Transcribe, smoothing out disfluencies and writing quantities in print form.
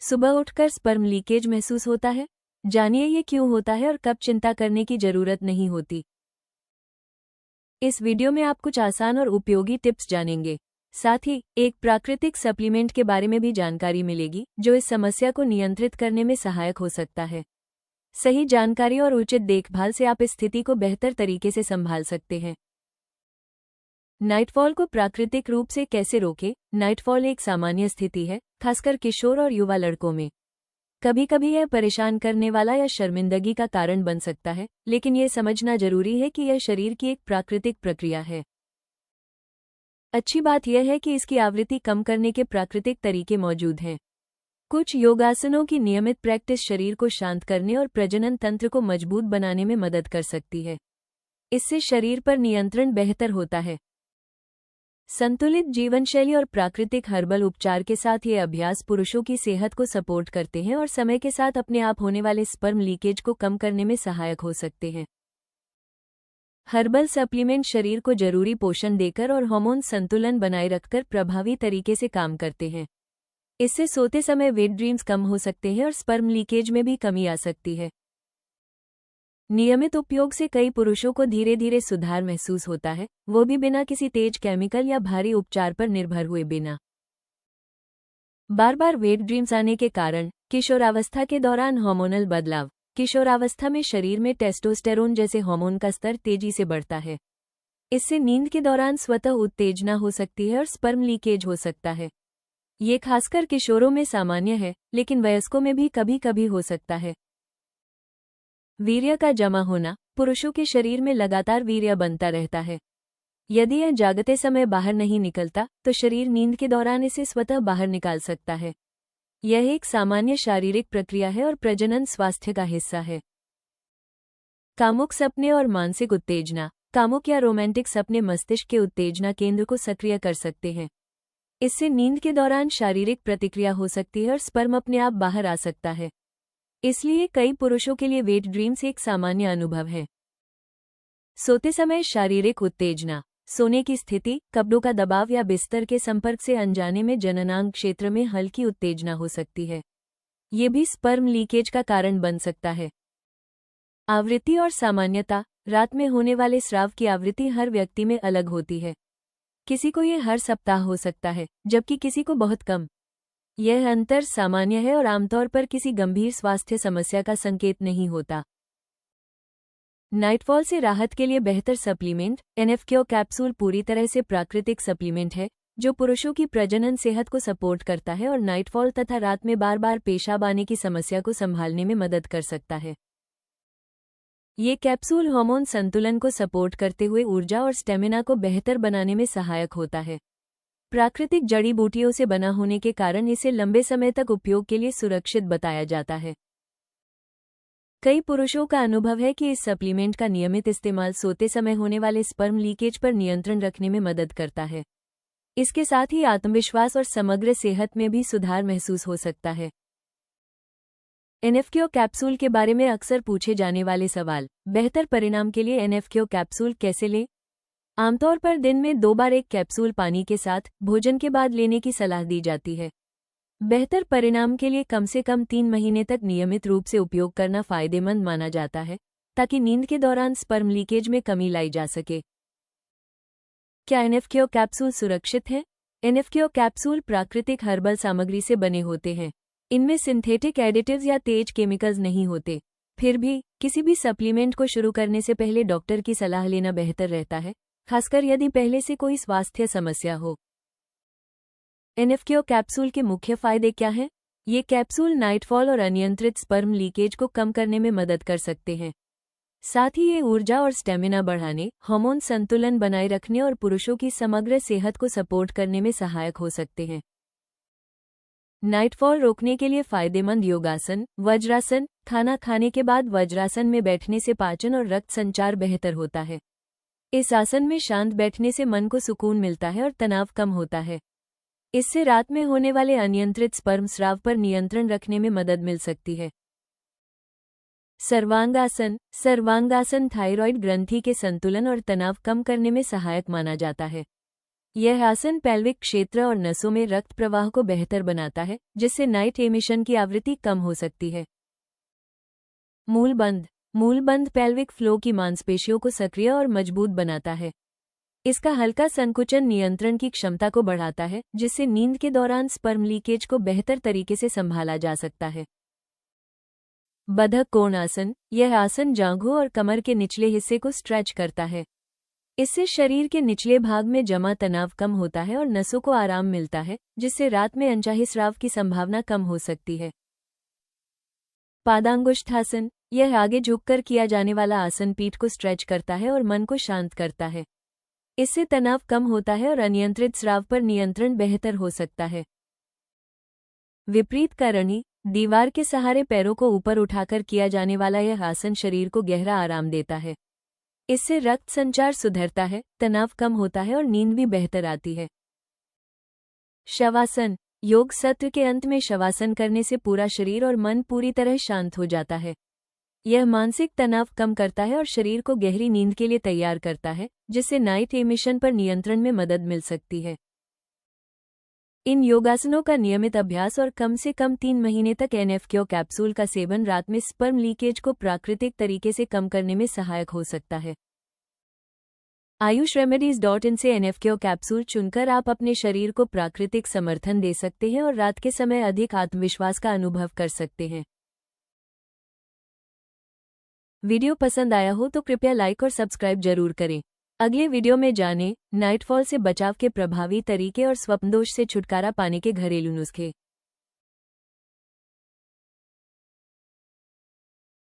सुबह उठकर sperm leakage महसूस होता है? जानिए ये क्यों होता है और कब चिंता करने की जरूरत नहीं होती। इस वीडियो में आप कुछ आसान और उपयोगी टिप्स जानेंगे। साथ ही एक प्राकृतिक सप्लीमेंट के बारे में भी जानकारी मिलेगी जो इस समस्या को नियंत्रित करने में सहायक हो सकता है। सही जानकारी और उचित देखभाल से आप इस स्थिति को बेहतर तरीके से संभाल सकते हैं। नाइटफॉल को प्राकृतिक रूप से कैसे रोकें? नाइटफॉल एक सामान्य स्थिति है, खासकर किशोर और युवा लड़कों में। कभी कभी यह परेशान करने वाला या शर्मिंदगी का कारण बन सकता है, लेकिन यह समझना जरूरी है कि यह शरीर की एक प्राकृतिक प्रक्रिया है। अच्छी बात यह है कि इसकी आवृत्ति कम करने के प्राकृतिक तरीके मौजूद हैं। कुछ योगासनों की नियमित प्रैक्टिस शरीर को शांत करने और प्रजनन तंत्र को मजबूत बनाने में मदद कर सकती है। इससे शरीर पर नियंत्रण बेहतर होता है। संतुलित जीवनशैली और प्राकृतिक हर्बल उपचार के साथ ये अभ्यास पुरुषों की सेहत को सपोर्ट करते हैं और समय के साथ अपने आप होने वाले स्पर्म लीकेज को कम करने में सहायक हो सकते हैं। हर्बल सप्लीमेंट शरीर को जरूरी पोषण देकर और हार्मोन संतुलन बनाए रखकर प्रभावी तरीके से काम करते हैं। इससे सोते समय वेट ड्रीम्स कम हो सकते हैं और स्पर्म लीकेज में भी कमी आ सकती है। नियमित उपयोग से कई पुरुषों को धीरे धीरे सुधार महसूस होता है, वो भी बिना किसी तेज केमिकल या भारी उपचार पर निर्भर हुए बिना। बार बार वेट ड्रीम्स आने के कारण किशोरावस्था के दौरान हार्मोनल बदलाव। किशोरावस्था में शरीर में टेस्टोस्टेरोन जैसे हार्मोन का स्तर तेजी से बढ़ता है। इससे नींद के दौरान स्वतः उत्तेजना हो सकती है और स्पर्म लीकेज हो सकता है। ये खासकर किशोरों में सामान्य है, लेकिन वयस्कों में भी कभी कभी हो सकता है। वीर्य का जमा होना। पुरुषों के शरीर में लगातार वीर्य बनता रहता है। यदि यह जागते समय बाहर नहीं निकलता तो शरीर नींद के दौरान इसे स्वतः बाहर निकाल सकता है। यह एक सामान्य शारीरिक प्रक्रिया है और प्रजनन स्वास्थ्य का हिस्सा है। कामुक सपने और मानसिक उत्तेजना। कामुक या रोमांटिक सपने मस्तिष्क के उत्तेजना केंद्र को सक्रिय कर सकते हैं। इससे नींद के दौरान शारीरिक प्रतिक्रिया हो सकती है और स्पर्म अपने आप बाहर आ सकता है। इसलिए कई पुरुषों के लिए वेट ड्रीम्स एक सामान्य अनुभव है। सोते समय शारीरिक उत्तेजना। सोने की स्थिति, कपड़ों का दबाव या बिस्तर के संपर्क से अनजाने में जननांग क्षेत्र में हल्की उत्तेजना हो सकती है। ये भी स्पर्म लीकेज का कारण बन सकता है। आवृत्ति और सामान्यता। रात में होने वाले स्राव की आवृत्ति हर व्यक्ति में अलग होती है। किसी को ये हर सप्ताह हो सकता है, जबकि किसी को बहुत कम। यह अंतर सामान्य है और आमतौर पर किसी गंभीर स्वास्थ्य समस्या का संकेत नहीं होता। नाइटफॉल से राहत के लिए बेहतर सप्लीमेंट। एनएफक्यू कैप्सूल पूरी तरह से प्राकृतिक सप्लीमेंट है जो पुरुषों की प्रजनन सेहत को सपोर्ट करता है और नाइटफॉल तथा रात में बार बार पेशाब आने की समस्या को संभालने में मदद कर सकता है। ये कैप्सूल हार्मोन संतुलन को सपोर्ट करते हुए ऊर्जा और स्टेमिना को बेहतर बनाने में सहायक होता है। प्राकृतिक जड़ी बूटियों से बना होने के कारण इसे लंबे समय तक उपयोग के लिए सुरक्षित बताया जाता है। कई पुरुषों का अनुभव है कि इस सप्लीमेंट का नियमित इस्तेमाल सोते समय होने वाले स्पर्म लीकेज पर नियंत्रण रखने में मदद करता है। इसके साथ ही आत्मविश्वास और समग्र सेहत में भी सुधार महसूस हो सकता है। एनएफक्यू कैप्सूल के बारे में अक्सर पूछे जाने वाले सवाल। बेहतर परिणाम के लिए एनएफक्यू कैप्सूल कैसे लें? आमतौर पर दिन में 2 बार एक कैप्सूल पानी के साथ भोजन के बाद लेने की सलाह दी जाती है। बेहतर परिणाम के लिए कम से कम 3 महीने तक नियमित रूप से उपयोग करना फायदेमंद माना जाता है, ताकि नींद के दौरान स्पर्म लीकेज में कमी लाई जा सके। क्या एनएफक्यू कैप्सूल सुरक्षित है? एनएफक्यू कैप्सूल प्राकृतिक हर्बल सामग्री से बने होते हैं। इनमें सिंथेटिक एडिटिव्स या तेज केमिकल्स नहीं होते। फिर भी किसी भी सप्लीमेंट को शुरू करने से पहले डॉक्टर की सलाह लेना बेहतर रहता है, खासकर यदि पहले से कोई स्वास्थ्य समस्या हो। एनएफक्यू कैप्सूल के मुख्य फायदे क्या हैं? ये कैप्सूल नाइटफॉल और अनियंत्रित स्पर्म लीकेज को कम करने में मदद कर सकते हैं। साथ ही ये ऊर्जा और स्टेमिना बढ़ाने, हार्मोन संतुलन बनाए रखने और पुरुषों की समग्र सेहत को सपोर्ट करने में सहायक हो सकते हैं। नाइटफॉल रोकने के लिए फायदेमंद योगासन। वज्रासन। खाना खाने के बाद वज्रासन में बैठने से पाचन और रक्त संचार बेहतर होता है। इस आसन में शांत बैठने से मन को सुकून मिलता है और तनाव कम होता है। इससे रात में होने वाले अनियंत्रित स्पर्म स्राव पर नियंत्रण रखने में मदद मिल सकती है। सर्वांगासन। सर्वांगासन थायराइड ग्रंथि के संतुलन और तनाव कम करने में सहायक माना जाता है। यह आसन पेल्विक क्षेत्र और नसों में रक्त प्रवाह को बेहतर बनाता है, जिससे नाइट एमिशन की आवृत्ति कम हो सकती है। मूलबंध। मूलबंध पेल्विक फ्लो की मांसपेशियों को सक्रिय और मजबूत बनाता है। इसका हल्का संकुचन नियंत्रण की क्षमता को बढ़ाता है, जिससे नींद के दौरान स्पर्म लीकेज को बेहतर तरीके से संभाला जा सकता है। बधक कोण आसन। यह आसन जांघों और कमर के निचले हिस्से को स्ट्रेच करता है। इससे शरीर के निचले भाग में जमा तनाव कम होता है और नसों को आराम मिलता है, जिससे रात में अनचाहे स्राव की संभावना कम हो सकती है। पादांगुष्ठासन। यह आगे झुककर किया जाने वाला आसन पीठ को स्ट्रेच करता है और मन को शांत करता है। इससे तनाव कम होता है और अनियंत्रित स्राव पर नियंत्रण बेहतर हो सकता है। विपरीत करणी। दीवार के सहारे पैरों को ऊपर उठाकर किया जाने वाला यह आसन शरीर को गहरा आराम देता है। इससे रक्त संचार सुधरता है, तनाव कम होता है और नींद भी बेहतर आती है। शवासन। योग सत्र के अंत में शवासन करने से पूरा शरीर और मन पूरी तरह शांत हो जाता है। यह मानसिक तनाव कम करता है और शरीर को गहरी नींद के लिए तैयार करता है, जिससे नाइट एमिशन पर नियंत्रण में मदद मिल सकती है। इन योगासनों का नियमित अभ्यास और कम से कम 3 महीने तक एनएफक्यू कैप्सूल का सेवन रात में स्पर्म लीकेज को प्राकृतिक तरीके से कम करने में सहायक हो सकता है। ayushremedies.in से एनएफक्यू कैप्सूल चुनकर आप अपने शरीर को प्राकृतिक समर्थन दे सकते हैं और रात के समय अधिक आत्मविश्वास का अनुभव कर सकते हैं। वीडियो पसंद आया हो तो कृपया लाइक और सब्सक्राइब जरूर करें। अगले वीडियो में जानें नाइटफॉल से बचाव के प्रभावी तरीके और स्वप्नदोष से छुटकारा पाने के घरेलू नुस्खे।